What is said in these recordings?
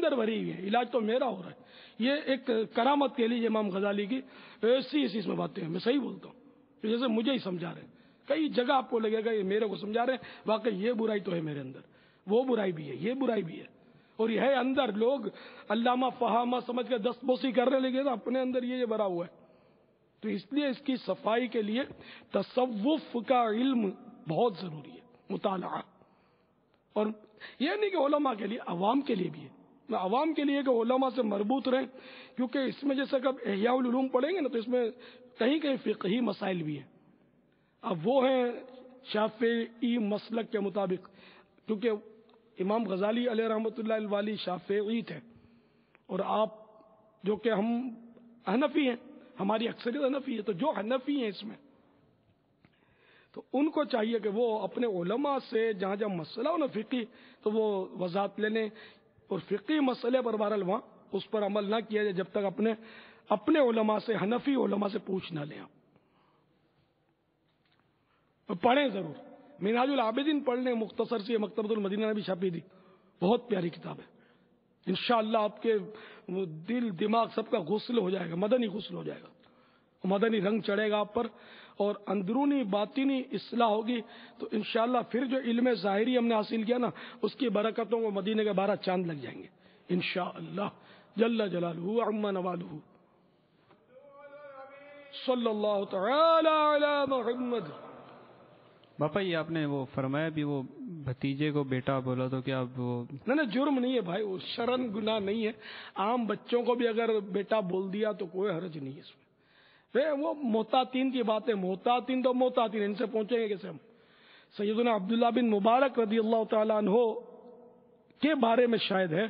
اندر بھری ہوئی ہیں، علاج تو میرا ہو رہا ہے۔ یہ ایک کرامت کے لیے امام غزالی کی ایسی اس میں باتیں ہیں، میں صحیح بولتا ہوں، جیسے مجھے ہی سمجھا رہے ہیں۔ کئی جگہ آپ کو لگے گا یہ میرے کو سمجھا رہے ہیں، واقعی یہ برائی تو ہے میرے اندر، وہ برائی بھی ہے، یہ برائی بھی ہے، اور یہ ہے اندر لوگ علامہ فہامہ سمجھ کے دست بوسی کرنے لگے نا، اپنے اندر یہ بھرا ہوا ہے۔ تو اس لیے اس کی صفائی کے لیے تصوف کا علم بہت ضروری ہے، مطالعہ۔ اور یہ نہیں کہ علماء کے لیے، عوام کے لیے بھی ہے۔ میں عوام کے لیے کہ علماء سے مربوط رہیں، کیونکہ اس میں جیسے کہ احیاء العلوم پڑھیں گے نا تو اس میں کہیں کہیں فقہی مسائل بھی ہیں۔ اب وہ ہیں شافعی مسلک کے مطابق، کیونکہ امام غزالی علیہ رحمۃ اللہ الوالی شافعی تھے، اور آپ جو کہ ہم حنفی ہیں، ہماری اکثریت حنفی ہے، تو جو حنفی ہیں اس میں تو ان کو چاہیے کہ وہ اپنے علماء سے جہاں جہاں مسئلہ ہو نا فقہی تو وہ وضاحت لے لیں، اور فقہی مسئلے پر بہرحال وہاں اس پر عمل نہ کیا جائے جب تک اپنے علماء سے، حنفی علماء سے پوچھ نہ لیں۔ آپ پڑھیں ضرور، منہاج العابدین پڑھ لیں، مختصر سی مکتبۃ المدینہ نے بھی چھاپی تھی، بہت پیاری کتاب ہے۔ انشاءاللہ آپ کے دل دماغ سب کا غسل ہو جائے گا، مدنی غسل ہو جائے گا، مدنی رنگ چڑھے گا آپ پر، اور اندرونی باطنی اصلاح ہوگی، تو انشاءاللہ پھر جو علم ظاہری ہم نے حاصل کیا نا اس کی برکتوں کو مدینے کے 12 چاند لگ جائیں گے انشاءاللہ جل جلالہ عم نوالہ۔ صلی اللہ تعالی علی محمد۔ باپا یہ آپ نے وہ فرمایا بھی، وہ بھتیجے کو بیٹا بولا تو کیا وہ نہیں جرم نہیں ہے بھائی، وہ شرن گناہ نہیں ہے، عام بچوں کو بھی اگر بیٹا بول دیا تو کوئی حرج نہیں ہے اس میں۔ وہ محتاطین کی بات ہے، محتاطین تو محتاطین، ان سے پہنچیں گے کیسے ہم؟ سیدنا عبداللہ بن مبارک رضی اللہ تعالیٰ عنہ کے بارے میں شاید ہے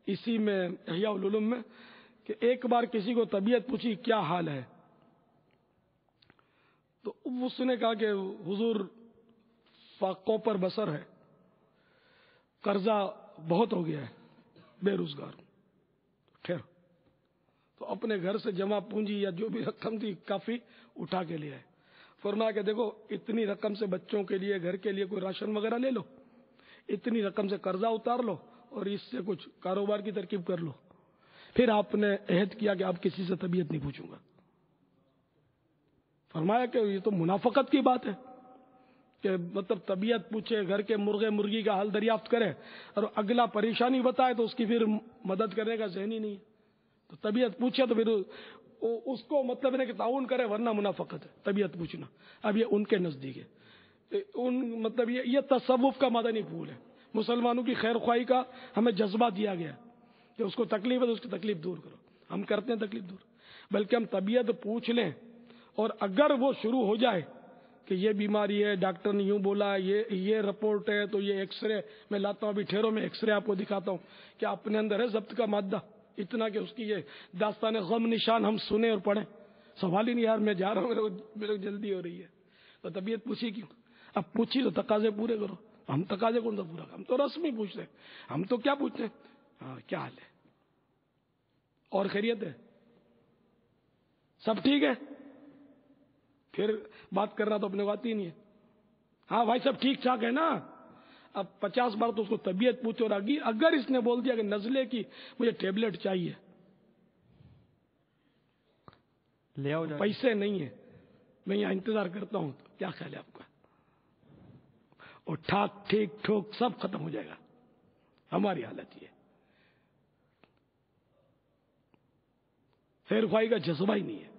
اسی میں احیاء العلوم میں کہ ایک بار کسی کو طبیعت پوچھی کیا حال ہے، تو اس نے کہا کہ حضور فاقوں پر بسر ہے، قرضہ بہت ہو گیا ہے، بے روزگار ہوں۔ خیر، تو اپنے گھر سے جمع پونجی یا جو بھی رقم تھی کافی اٹھا کے لے آئے۔ فرمایا کہ دیکھو اتنی رقم سے بچوں کے لیے گھر کے لیے کوئی راشن وغیرہ لے لو، اتنی رقم سے قرضہ اتار لو، اور اس سے کچھ کاروبار کی ترکیب کر لو۔ پھر آپ نے عہد کیا کہ آپ کسی سے طبیعت نہیں پوچھوں گا۔ فرمایا کہ یہ تو منافقت کی بات ہے کہ مطلب طبیعت پوچھے، گھر کے مرغے مرغی کا حال دریافت کرے، اور اگلا پریشانی بتائے تو اس کی پھر مدد کرنے کا ذہن ہی نہیں ہے۔ تو طبیعت پوچھے تو پھر اس کو مطلب ہے کہ تعاون کرے، ورنہ منافقت ہے طبیعت پوچھنا۔ اب یہ ان کے نزدیک ہے، مطلب یہ تصوف کا مدنی پھول ہے۔ مسلمانوں کی خیر خواہی کا ہمیں جذبہ دیا گیا کہ اس کو تکلیف ہے تو اس کی تکلیف دور کرو، ہم کرتے ہیں تکلیف دور، بلکہ ہم طبیعت پوچھ لیں، اور اگر وہ شروع ہو جائے کہ یہ بیماری ہے، ڈاکٹر نے یوں بولا، یہ رپورٹ ہے، تو یہ ایکس رے میں لاتا ہوں، ابھی ٹھہرو میں ایکس رے آپ کو دکھاتا ہوں کہ اپنے اندر ہے ضبط کا مادہ اتنا کہ اس کی یہ داستان غم نشان ہم سنیں اور پڑھیں۔ سوال ہی نہیں یار، میں جا رہا ہوں، میرے کو جلدی ہو رہی ہے، تو طبیعت پوچھی کیوں؟ اب پوچھی تو تقاضے پورے کرو۔ ہم تقاضے کون سا پورا، ہم تو رسمی پوچھتے ہیں، ہم تو کیا پوچھتے ہیں؟ ہاں کیا حال ہے، اور خیریت ہے، سب ٹھیک ہے؟ پھر بات کرنا تو اپنے کو آتی ہی نہیں ہے۔ ہاں بھائی سب ٹھیک ٹھاک ہے نا؟ اب 50 بار تو اس کو طبیعت پوچھو، اور اگر اس نے بول دیا کہ نزلے کی مجھے ٹیبلٹ چاہیے، لے آؤ، پیسے نہیں ہے، میں یہاں انتظار کرتا ہوں، تو کیا خیال ہے آپ کا؟ اور ٹھاک ٹھیک ٹھوک سب ختم ہو جائے گا۔ ہماری حالت یہ خیر خواہی کا جذبہ ہی نہیں ہے۔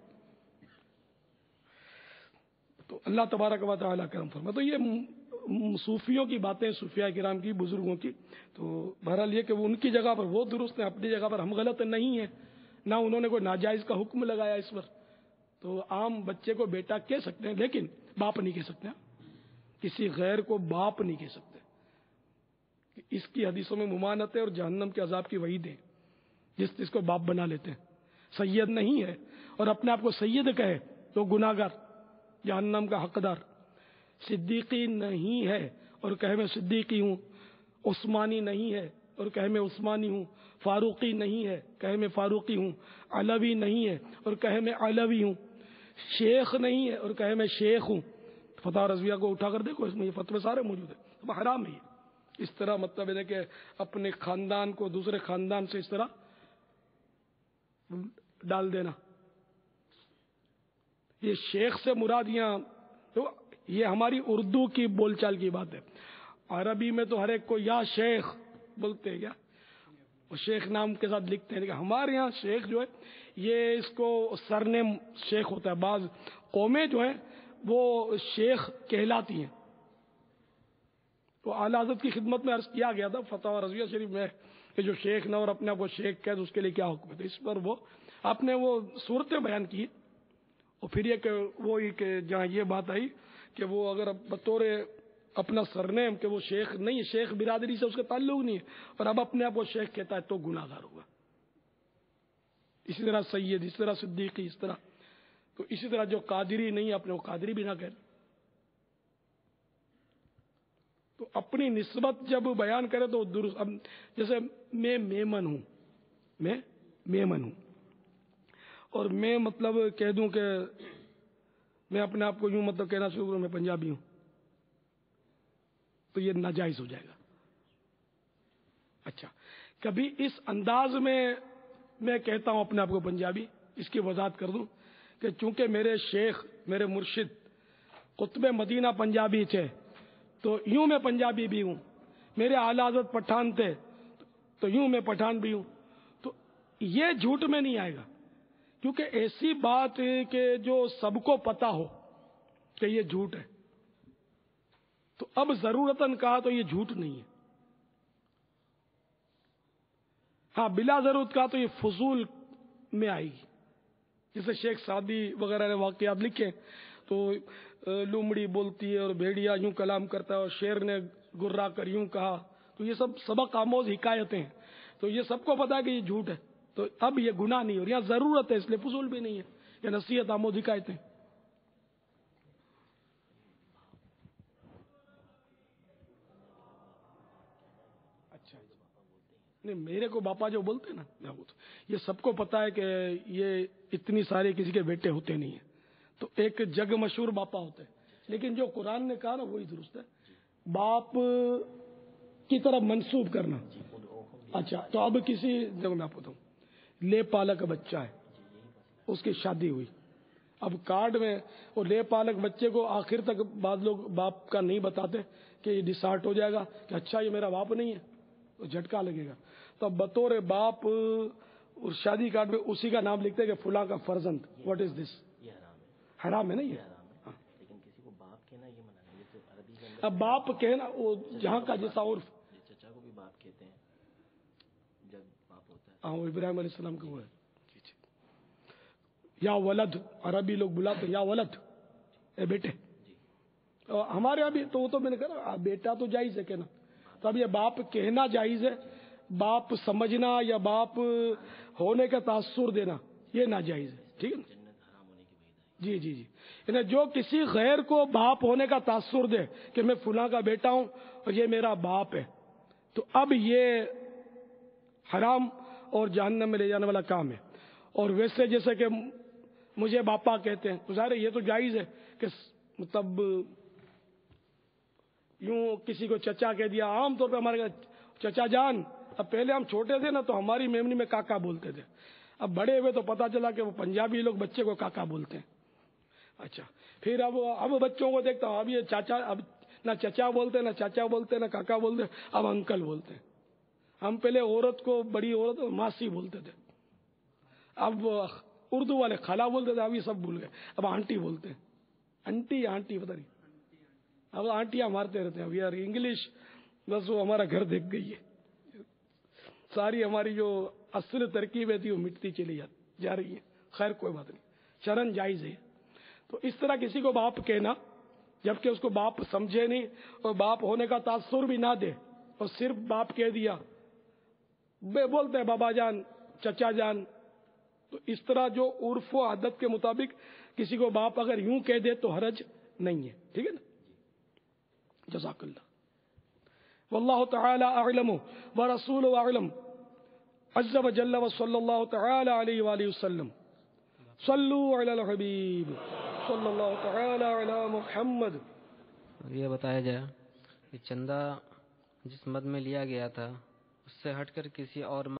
تو اللہ تبارک و تعالیٰ کرم فرما۔ تو یہ صوفیوں کی باتیں، صوفیاء کرام کی، بزرگوں کی، تو بہرحال یہ کہ وہ ان کی جگہ پر وہ درست ہیں، اپنی جگہ پر ہم غلط نہیں ہیں، نہ انہوں نے کوئی ناجائز کا حکم لگایا اس پر۔ تو عام بچے کو بیٹا کہہ سکتے ہیں، لیکن باپ نہیں کہہ سکتے، کسی غیر کو باپ نہیں کہہ سکتے۔ اس کی حدیثوں میں ممانعت ہے اور جہنم کے عذاب کی وعید ہے جس کو باپ بنا لیتے ہیں۔ سید نہیں ہے اور اپنے آپ کو سید کہے تو گناہگار، جہنم کا حقدار۔ صدیقی نہیں ہے اور کہے میں صدیقی ہوں، عثمانی نہیں ہے اور کہے میں عثمانی ہوں، فاروقی نہیں ہے کہے میں فاروقی ہوں، علوی نہیں ہے اور کہے میں علوی ہوں، شیخ نہیں ہے اور کہے میں شیخ ہوں۔ فتح رضویہ کو اٹھا کر دیکھو، اس میں یہ فتوے سارے موجود ہیں، تو حرام ہے، اس طرح مطلب ہے کہ اپنے خاندان کو دوسرے خاندان سے اس طرح ڈال دینا. یہ شیخ سے مراد یہاں تو یہ ہماری اردو کی بول چال کی بات ہے. عربی میں تو ہر ایک کو یا شیخ بولتے ہیں کیا, اور شیخ نام کے ساتھ لکھتے ہیں, لیکن ہمارے یہاں شیخ جو ہے یہ اس کو سرنیم شیخ ہوتا ہے. بعض قومیں جو ہیں وہ شیخ کہلاتی ہیں. تو اعلیٰ حضرت کی خدمت میں عرض کیا گیا تھا فتاوی رضویہ شریف میں کہ جو شیخ نہ اور اپنے آپ کو شیخ کہے تو اس کے لیے کیا حکم ہے. تو اس پر وہ آپ نے وہ صورتیں بیان کی, اور پھر یہ کہ وہی کہ جہاں یہ بات آئی کہ وہ اگر بطور اپنا سرنیم کہ وہ شیخ نہیں ہے, شیخ برادری سے اس کا تعلق نہیں ہے, اور اب اپنے آپ کو شیخ کہتا ہے تو گناہ گار ہوگا. اسی طرح سید, اس طرح صدیقی, اس طرح تو اسی طرح جو قادری نہیں ہے اپنے وہ قادری بھی نہ کہے. تو اپنی نسبت جب بیان کرے تو درست. اب جیسے میں میمن ہوں, میں میمن ہوں, اور میں مطلب کہہ دوں کہ میں اپنے آپ کو یوں مطلب کہنا شروع کروں میں پنجابی ہوں, تو یہ ناجائز ہو جائے گا. اچھا, کبھی اس انداز میں کہتا ہوں اپنے آپ کو پنجابی, اس کی وضاحت کر دوں کہ چونکہ میرے شیخ میرے مرشد قطب مدینہ پنجابی تھے تو یوں میں پنجابی بھی ہوں. میرے اعلیٰ حضرت پٹھان تھے تو یوں میں پٹھان بھی ہوں. تو یہ جھوٹ میں نہیں آئے گا, کیونکہ ایسی بات کہ جو سب کو پتا ہو کہ یہ جھوٹ ہے, تو اب ضرورتاً کہا تو یہ جھوٹ نہیں ہے. ہاں بلا ضرورت کہا تو یہ فضول میں آئے گی. جیسے شیخ سعدی وغیرہ نے واقعات لکھے تو لومڑی بولتی ہے اور بھیڑیا یوں کلام کرتا ہے اور شیر نے گرا کر یوں کہا, تو یہ سب سبق آموز حکایتیں ہیں. تو یہ سب کو پتا ہے کہ یہ جھوٹ ہے, تو اب یہ گناہ نہیں, اور یہاں ضرورت ہے اس لیے فضول بھی نہیں ہے, یہ نصیحت آموز حکایتیں. اچھا نہیں, میرے کو باپا جو بولتے ہیں نا, یہ سب کو پتا ہے کہ یہ اتنی سارے کسی کے بیٹے ہوتے نہیں ہیں, تو ایک جگ مشہور باپا ہوتے ہیں. لیکن جو قرآن نے کہا نا وہی درست ہے, باپ کی طرف منسوب کرنا. اچھا, تو اب کسی جگہ میں آپ کو بتاؤں, لے پالک بچہ ہے, اس کی شادی ہوئی, اب کارڈ میں وہ لے پالک بچے کو آخر تک بعض لوگ باپ کا نہیں بتاتے کہ یہ ڈسارٹ ہو جائے گا کہ اچھا یہ میرا باپ نہیں ہے, تو جھٹکا لگے گا. تو اب بطور باپ اور شادی کارڈ میں اسی کا نام لکھتے کہ فلاں کا فرزند. واٹ از دس؟ حرام ہے نا یہ. لیکن کسی کو باپ کہنا یہ منع ہے. یہ تو عربی کے اندر اب باپ کہنا وہ جہاں کا جیسا عرف, چچا کو بھی باپ کہتے ہیں جب باپ ہوتا ہے. ہاں وہ ابراہیم علیہ السلام کا وہ ہے. یا ولد, عربی لوگ بلاتے ہیں یا ولد, اے بیٹے. ہمارے ابھی تو وہ تو میں نے کہا بیٹا تو جائز ہے کہنا, تو اب یہ باپ کہنا جائز ہے, باپ سمجھنا یا باپ ہونے کا تاثر دینا یہ ناجائز ہے. ٹھیک ہے نا, جنت حرام ہونے کی وعید ہے. جی جی جی. یعنی جو کسی غیر کو باپ ہونے کا تاثر دے کہ میں فلاں کا بیٹا ہوں اور یہ میرا باپ ہے, تو اب یہ حرام اور جہنم میں لے جانے والا کام ہے. اور ویسے جیسے کہ مجھے باپا کہتے ہیں تو ظاہر ہے یہ تو جائز ہے کہ مطلب یوں کسی کو چچا کہہ دیا. عام طور پہ ہمارے چچا جان, اب پہلے ہم چھوٹے تھے نا تو ہماری میمنی میں کاکا بولتے تھے, اب بڑے ہوئے تو پتا چلا کہ وہ پنجابی لوگ بچے کو کاکا بولتے ہیں. اچھا, پھر اب بچوں کو دیکھتا ہوں اب یہ چاچا, اب نہ چچا بولتے نہ چاچا بولتے نہ کاکا بولتے, اب انکل بولتے ہیں. ہم پہلے عورت کو بڑی عورت ماسی بولتے تھے, اب اردو والے خالہ بولتے تھے, اب یہ سب بھول گئے, اب آنٹی بولتے ہیں. انٹی آنٹی پتہ نہیں, اب آنٹیاں مارتے رہتے ہیں. اب یار انگلش بس وہ ہمارا گھر دیکھ گئی ہے, ساری ہماری جو اصل ترکیبیں تھی وہ مٹتی چلی جا رہی ہے. خیر کوئی بات نہیں, شرن جائز ہے. تو اس طرح کسی کو باپ کہنا جبکہ اس کو باپ سمجھے نہیں اور باپ ہونے کا تاثر بھی نہ دے اور صرف باپ کہہ دیا, بولتے ہیں بابا جان چچا جان, تو اس طرح جو عرف و عادت کے مطابق کسی کو باپ اگر یوں کہہ دے تو حرج نہیں ہے. ٹھیک ہے نا, جزاک اللہ. واللہ تعالی اعلم ورسولہ اعلم عز وجل وصلی اللہ تعالی علیہ وآلہ وسلم. صلو علی الحبیب صلی اللہ تعالی علی محمد. یہ بتایا جائے کہ چندہ جس مد میں لیا گیا تھا اس سے ہٹ کر کسی اور